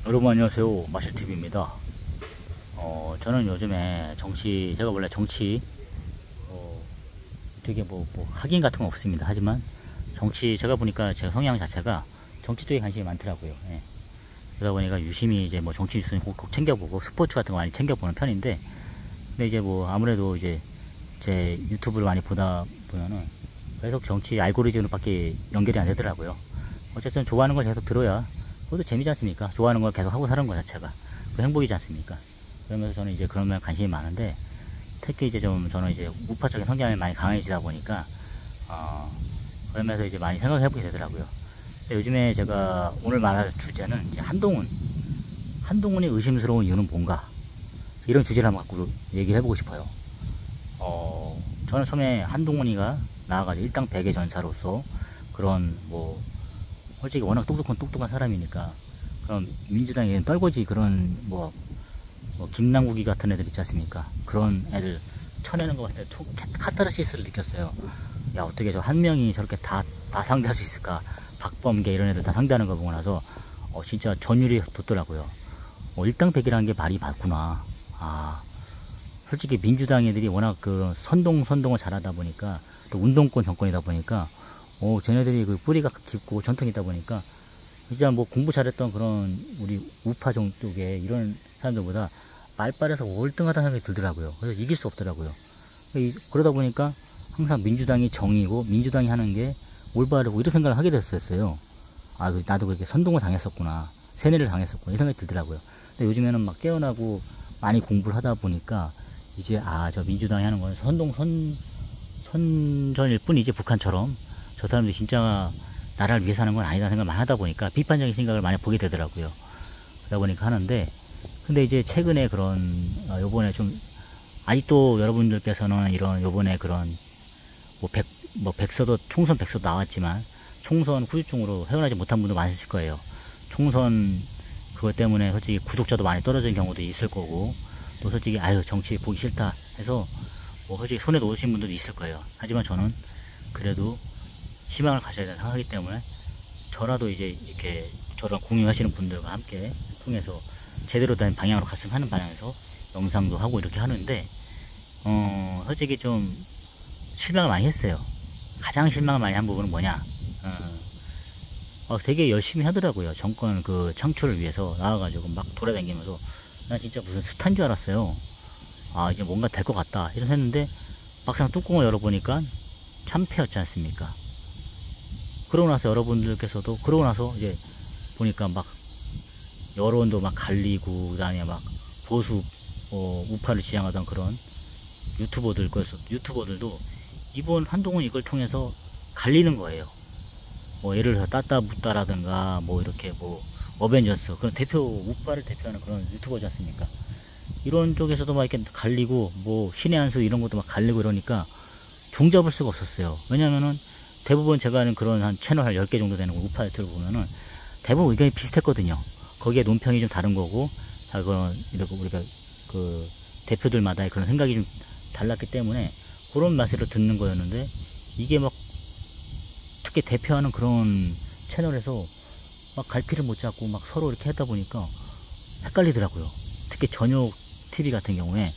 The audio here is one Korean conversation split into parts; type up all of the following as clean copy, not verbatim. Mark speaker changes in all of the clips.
Speaker 1: 여러분 안녕하세요. 마실TV입니다. 저는 요즘에 제가 원래 정치, 되게 학인 같은 건 없습니다. 하지만 제가 보니까 제 성향 자체가 정치 쪽에 관심이 많더라고요. 예. 그러다 보니까 유심히 이제 정치 뉴스는 꼭 챙겨보고 스포츠 같은 거 많이 챙겨보는 편인데, 근데 이제 아무래도 이제 제 유튜브를 많이 보다 보면은 계속 정치 알고리즘으로 밖에 연결이 안 되더라고요. 어쨌든 좋아하는 걸 계속 들어야 그것도 재미지 않습니까? 좋아하는 걸 계속 하고 사는 것 자체가 그 행복이지 않습니까? 그러면서 저는 이제 그런 면 관심이 많은데, 특히 이제 저는 이제 우파적인 성향이 많이 강해지다 보니까 그러면서 이제 많이 생각해보게 되더라고요. 근데 요즘에 제가 오늘 말할 주제는 이제 한동훈이 의심스러운 이유는 뭔가, 이런 주제를 한번 갖고 얘기해보고 싶어요. 저는 처음에 한동훈이가 나와가지고 일당백의 전사로서 그런 솔직히 워낙 똑똑한 사람이니까 그럼 민주당에 떨거지 그런 김남국이 같은 애들 있지 않습니까? 그런 애들 쳐내는 거 봤을 때 카타르시스를 느꼈어요. 야, 어떻게 저 한 명이 저렇게 다 상대할 수 있을까? 박범계 이런 애들 다 상대하는 거 보고 나서 진짜 전율이 돋더라고요. 일당백이라는 게 말이 맞구나. 솔직히 민주당 애들이 워낙 그 선동을 잘하다 보니까, 또 운동권 정권이다 보니까 쟤네들이 그 뿌리가 깊고 전통이 있다 보니까 진짜 공부 잘했던 그런 우리 우파 쪽에 이런 사람들보다 말빨에서 월등하다는 생각이 들더라고요. 그래서 이길 수 없더라고요. 그러다 보니까 항상 민주당이 정의고 민주당이 하는 게 올바르고 이런 생각을 하게 됐었어요. 나도 그렇게 선동을 당했었구나, 세뇌를 당했었구나, 이 생각이 들더라고요. 근데 요즘에는 막 깨어나고 많이 공부를 하다 보니까 이제 저 민주당이 하는 건 선전일 뿐이지, 북한처럼 저 사람들이 진짜 나라를 위해서 하는 건 아니다 생각을 많이 하다 보니까 비판적인 생각을 많이 보게 되더라고요. 그러다 보니까 하는데, 근데 이제 최근에 그런 요번에 좀 아직도 여러분들께서는 이런 요번에 그런 총선 백서도 나왔지만 총선 후유증으로 헤어나지 못한 분도 많으실 거예요. 총선 그것 때문에 솔직히 구독자도 많이 떨어진 경우도 있을 거고, 또 솔직히 정치 보기 싫다 해서 솔직히 손에 놓으신 분들도 있을 거예요. 하지만 저는 그래도 희망을 가져야 되는 상황이기 때문에 저라도 이제 이렇게 저랑 공유하시는 분들과 함께 통해서 제대로 된 방향으로 갔으면 하는 방향에서 영상도 하고 이렇게 하는데, 솔직히 좀 실망을 많이 했어요. 가장 실망을 많이 한 부분은 뭐냐, 되게 열심히 하더라고요. 정권 그 창출을 위해서 나와가지고 막 돌아다니면서 난 진짜 무슨 스타인 줄 알았어요. 이제 뭔가 될 것 같다 이런 했는데, 막상 뚜껑을 열어보니까 참패였지 않습니까? 그러고 나서 여러분들께서도 그러고 나서 이제 보니까 막 여론도 막 갈리고, 그다음에 막 보수 우파를 지향하던 그런 유튜버들도 이번 한동훈 이걸 통해서 갈리는 거예요. 예를 들어서 따따붙다라든가 이렇게 어벤져스 그런 우파를 대표하는 그런 유튜버지 않습니까? 이런 쪽에서도 막 이렇게 갈리고, 신의 한수 이런 것도 막 갈리고 이러니까 종잡을 수가 없었어요. 왜냐면은 대부분 제가 아는 그런 한 채널 한 10개 정도 되는 우파 유튜브를 보면은 대부분 의견이 비슷했거든요. 거기에 논평이 좀 다른 거고, 이렇게 우리가 그 대표들마다의 그런 생각이 좀 달랐기 때문에 그런 맛으로 듣는 거였는데, 이게 막 특히 대표하는 그런 채널에서 막 갈피를 못 잡고 막 서로 이렇게 하다 보니까 헷갈리더라고요. 특히 전욕 TV 같은 경우에,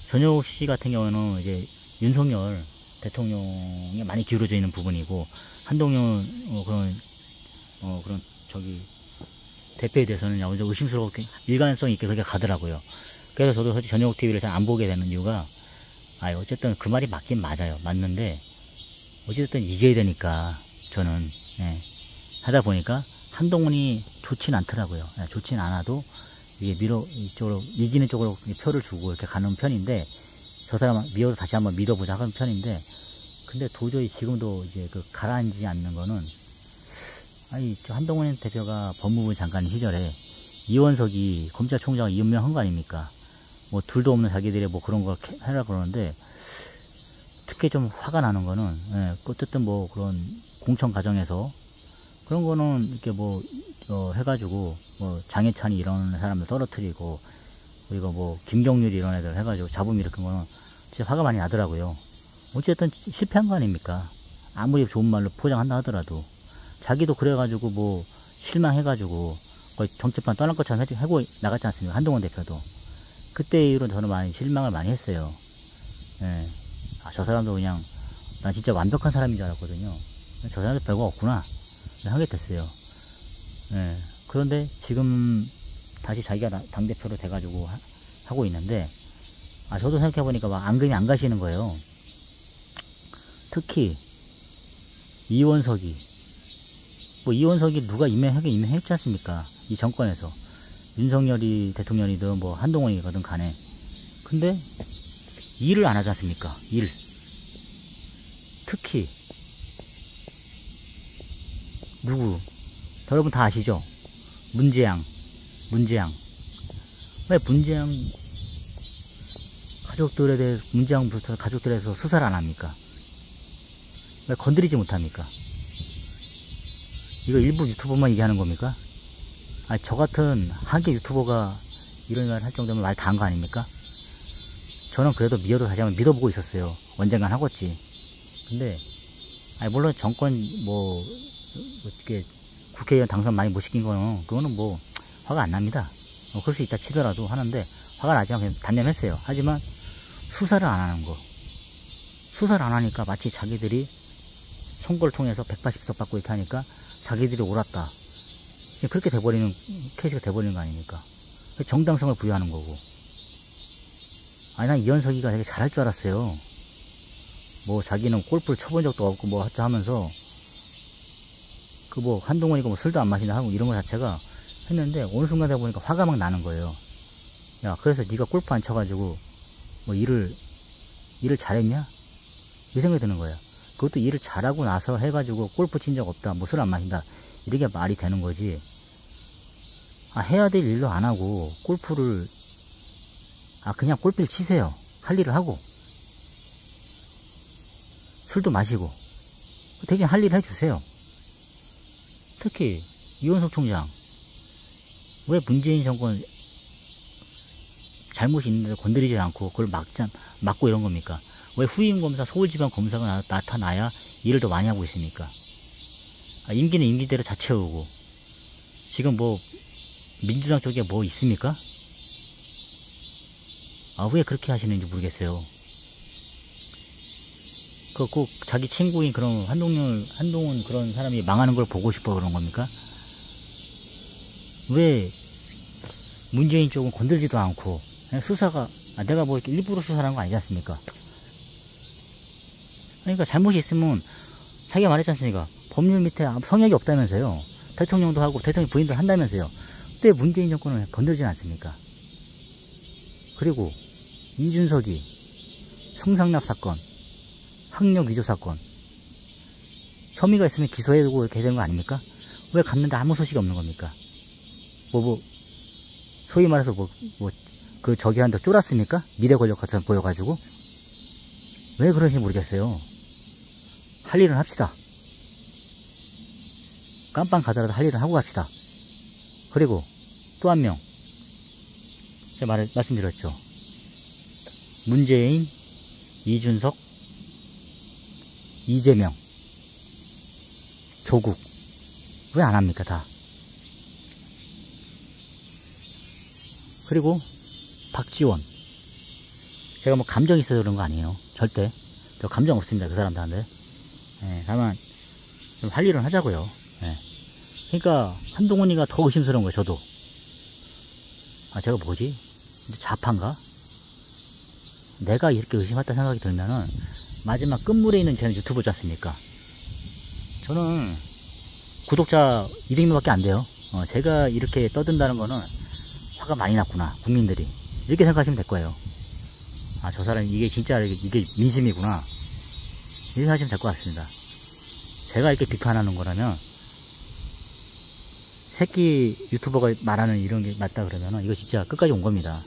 Speaker 1: 전욕 씨 같은 경우는 이제 윤석열 대통령에 많이 기울어져 있는 부분이고, 한동훈 그런 대표에 대해서는 완전 의심스럽게 일관성 있게 그렇게 가더라고요. 그래서 저도 사실 전욕 TV를 잘 안 보게 되는 이유가, 어쨌든 그 말이 맞긴 맞아요. 맞는데 어쨌든 이겨야 되니까 저는 하다 보니까 한동훈이 좋진 않더라고요. 좋진 않아도 이게 이기는 쪽으로 표를 주고 이렇게 가는 편인데, 저 사람 다시 한번 믿어보자 하는 편인데, 근데 도저히 지금도 이제 가라앉지 않는 거는, 저 한동훈 대표가 법무부 장관 시절에 이원석이 검찰총장을 임명한 거 아닙니까? 둘도 없는 자기들이 그런 걸 해라 그러는데, 특히 좀 화가 나는 거는, 어쨌든 그런 공천 과정에서 그런 거는 이렇게 해가지고 장해찬이 이런 사람들 떨어뜨리고, 그리고 김경률이 이런 애들 해가지고 잡음 일으킨 거는 진짜 화가 많이 나더라고요. 어쨌든 실패한 거 아닙니까? 아무리 좋은 말로 포장한다 하더라도 자기도 그래가지고 실망해가지고 거의 정치판 떠날 것처럼 하고 나갔지 않습니까? 한동훈 대표도. 그때 이후로 저는 많이 실망을 많이 했어요. 예. 아, 저 사람도 그냥, 난 진짜 완벽한 사람인 줄 알았거든요. 저 사람도 별거 없구나. 하게 됐어요. 예. 그런데 지금 다시 자기가 당대표로 돼가지고 하고 있는데, 아, 저도 생각해보니까 막 앙금이 안 가시는 거예요. 특히, 이원석이. 뭐, 이원석이 누가 임명했지 않습니까? 이 정권에서. 윤석열이 대통령이든 뭐, 한동훈이거든 간에. 근데, 일을 안 하지 않습니까? 일. 특히, 누구? 여러분 다 아시죠? 문재양. 왜 문재양 문재양부터 가족들에서 수사를 안 합니까? 왜 건드리지 못합니까? 이거 일부 유튜버만 얘기하는 겁니까? 아, 저 같은 한계 유튜버가 이런 말 할 정도면 말 다 한 거 아닙니까? 저는 그래도 다시 한번 믿어보고 있었어요. 언젠간 하겠지. 근데, 아니, 물론 정권, 어떻게, 국회의원 당선 많이 못 시킨 거는, 그거는 뭐, 화가 안 납니다. 그럴 수 있다 치더라도 하는데, 화가 나지만 그냥 단념했어요. 하지만, 수사를 안 하는 거. 수사를 안 하니까 마치 자기들이 선거를 통해서 180석 받고 이렇게 하니까 자기들이 옳았다. 그렇게 돼버리는, 케이스가 돼버리는 거 아닙니까? 정당성을 부여하는 거고. 아니, 난 이현석이가 되게 잘할 줄 알았어요. 뭐, 자기는 골프를 쳐본 적도 없고, 뭐, 하면서, 한동훈이가 뭐 술도 안 마신다 하고 이런 거 자체가 했는데, 어느 순간 되다 보니까 화가 막 나는 거예요. 야, 그래서 네가 골프 안 쳐가지고, 뭐, 일을 잘했냐? 이 생각이 드는 거예요. 그것도 일을 잘하고 나서 해가지고, 골프 친 적 없다, 뭐, 술 안 마신다. 이렇게 말이 되는 거지. 아, 해야 될 일도 안 하고, 그냥 골프를 치세요. 할 일을 하고. 술도 마시고. 대신 할 일을 해주세요. 특히, 이원석 총장. 왜 문재인 정권 잘못이 있는데 건드리지 않고 그걸 막고 이런 겁니까? 왜 후임검사, 서울지방검사가 나타나야 일을 더 많이 하고 있습니까? 아, 임기는 임기대로 다 채우고. 지금 뭐, 민주당 쪽에 뭐 있습니까? 아, 왜 그렇게 하시는지 모르겠어요. 꼭 자기 친구인 그런 한동훈 그런 사람이 망하는 걸 보고 싶어 그런 겁니까? 왜 문재인 쪽은 건들지도 않고, 수사가, 내가 뭐 이렇게 일부러 수사를 한 거 아니지 않습니까? 그러니까 잘못이 있으면, 자기가 말했지 않습니까? 법률 밑에 성역이 없다면서요. 대통령도 하고, 대통령 부인도 한다면서요. 왜 문재인 정권을 건들지 않습니까? 그리고, 이준석이, 성상납 사건, 학력 위조 사건, 혐의가 있으면 기소해두고 이렇게 되는 거 아닙니까? 왜 갔는데 아무 소식이 없는 겁니까? 소위 말해서 저기한테 쫄았습니까? 미래 권력처럼 보여가지고. 왜 그런지 모르겠어요. 할 일은 합시다. 깜빵 가더라도 할 일은 하고 갑시다. 그리고 또 한 명. 제가 말씀드렸죠. 문재인, 이준석, 이재명, 조국. 왜 안 합니까, 다? 그리고 박지원. 제가 뭐 감정이 있어서 그런 거 아니에요. 절대. 저 감정 없습니다. 그 사람들한테. 예, 다만 좀 할 일은 하자고요. 예. 그러니까 한동훈이가 더 의심스러운 거예요. 저도. 아, 제가 뭐지? 자판가? 내가 이렇게 의심했다 생각이 들면은 마지막 끝물에 있는 쟤는 유튜브지 않습니까? 저는 구독자 200명밖에 안 돼요. 제가 이렇게 떠든다는 거는 화가 많이 났구나, 국민들이. 이렇게 생각하시면 될 거예요. 아, 저 사람 이게 진짜 이게 민심이구나. 이렇게 하시면 될 것 같습니다. 제가 이렇게 비판하는 거라면, 새끼 유튜버가 말하는 이런 게 맞다 그러면은 이거 진짜 끝까지 온 겁니다.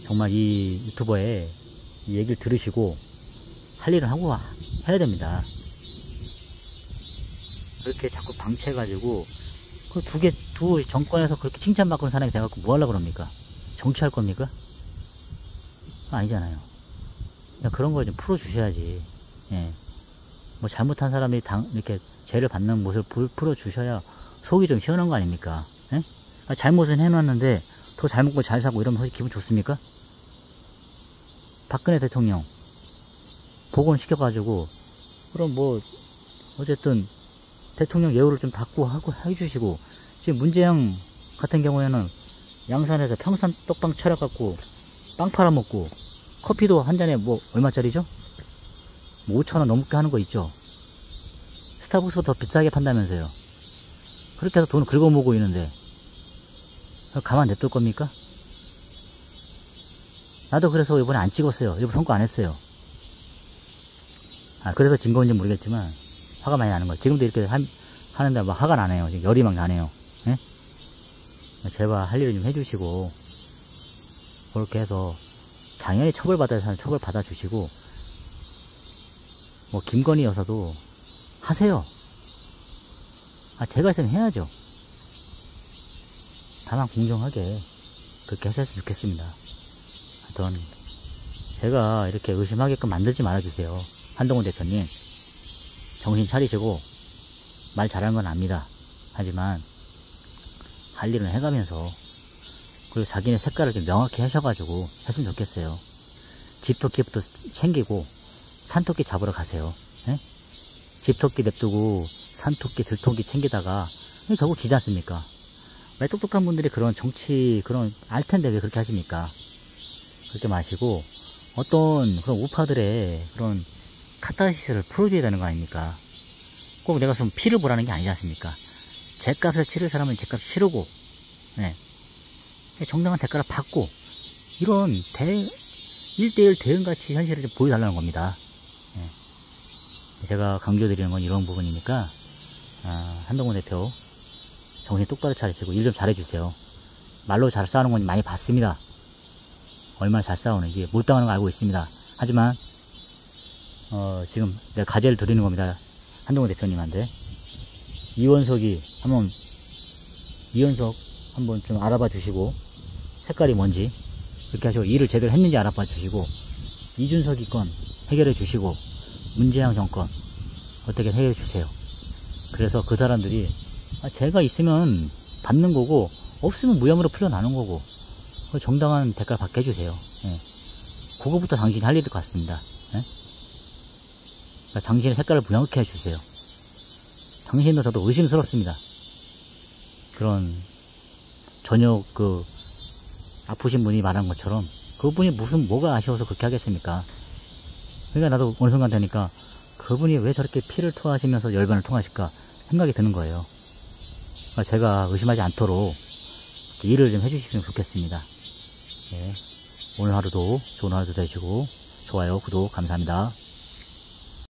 Speaker 1: 정말 이 유튜버의 이 얘기를 들으시고 할 일을 하고 해야 됩니다. 그렇게 자꾸 방치해가지고 두 정권에서 그렇게 칭찬받고 있는 사람이 돼갖고 뭐 하려고 그럽니까? 정치할 겁니까? 아니잖아요. 그냥 그런 걸 좀 풀어주셔야지. 예. 뭐 잘못한 사람이 이렇게 죄를 받는 모습을 풀어주셔야 속이 좀 시원한 거 아닙니까? 예? 잘못은 해놨는데 더 잘 먹고 잘 사고 이러면 기분 좋습니까? 박근혜 대통령 복원시켜가지고 그럼 뭐 어쨌든 대통령 예우를 좀 받고 하고 해주시고, 지금 문재영 같은 경우에는 양산에서 평산 떡방 차려갖고 빵 팔아먹고 커피도 한 잔에 뭐 얼마짜리죠? 뭐 5,000원 넘게 하는 거 있죠. 스타벅스보다 더 비싸게 판다면서요. 그렇게 해서 돈을 긁어모으고 있는데 가만 냅둘 겁니까? 나도 그래서 이번에 안 찍었어요. 일부러 선거 안 했어요. 그래서 진 건지 모르겠지만 화가 많이 나는 거예요. 지금도 이렇게 하는데 막 화가 나네요. 지금 열이 막 나네요. 예? 제발 할 일을 좀 해주시고, 그렇게 해서 당연히 처벌받아야 하는 처벌 받아주시고, 뭐 김건희 여사도 하세요. 제가 있으면 해야죠. 다만 공정하게 그렇게 하셨으면 좋겠습니다. 하여튼 제가 이렇게 의심하게끔 만들지 말아주세요. 한동훈 대표님 정신 차리시고, 말 잘하는 건 압니다. 하지만 할 일은 해가면서, 그리고 자기네 색깔을 좀 명확히 하셔가지고 했으면 좋겠어요. 집토끼부터 챙기고 산토끼 잡으러 가세요. 예? 집토끼 냅두고 산토끼 들토끼 챙기다가 결국 지지 않습니까? 왜 똑똑한 분들이 그런 정치 그런 알텐데 왜 그렇게 하십니까? 그렇게 마시고 어떤 그런 우파들의 그런 카타르시스를 풀어줘야 되는 거 아닙니까? 꼭 내가 좀 피를 보라는 게 아니지 않습니까? 죗값을 치를 사람은 죗값 치르고, 네. 정당한 대가를 받고, 이런 1대1 대응같이 현실을 좀 보여달라는 겁니다. 네. 제가 강조드리는 건 이런 부분이니까, 한동훈 대표 정신 똑바로 차리시고 일 좀 잘해주세요. 말로 잘 싸우는 건 많이 봤습니다. 얼마나 잘 싸우는지 몰당하는 거 알고 있습니다. 하지만 지금 내가 가제를 드리는 겁니다. 한동훈 대표님한테. 이원석 한번 좀 알아봐 주시고, 색깔이 뭔지 그렇게 하시고, 일을 제대로 했는지 알아봐 주시고, 이준석이 건 해결해 주시고, 문재영 정권 어떻게 해결해 주세요. 그래서 그 사람들이 제가 있으면 받는 거고 없으면 무혐의로 풀려나는 거고, 정당한 대가를 받게 해주세요. 예. 그거부터 당신이 할 일일 것 같습니다. 예? 그러니까 당신의 색깔을 명확히 해주세요. 당신도 저도 의심스럽습니다. 그런 전혀 아프신 분이 말한 것처럼 그분이 뭐가 아쉬워서 그렇게 하겠습니까? 그러니까 나도 어느 순간 되니까 그분이 왜 저렇게 피를 토하시면서 열반을 통하실까 생각이 드는 거예요. 그러니까 제가 의심하지 않도록 일을 좀 해주시면 좋겠습니다. 네. 오늘 하루도 좋은 하루도 되시고, 좋아요, 구독 감사합니다.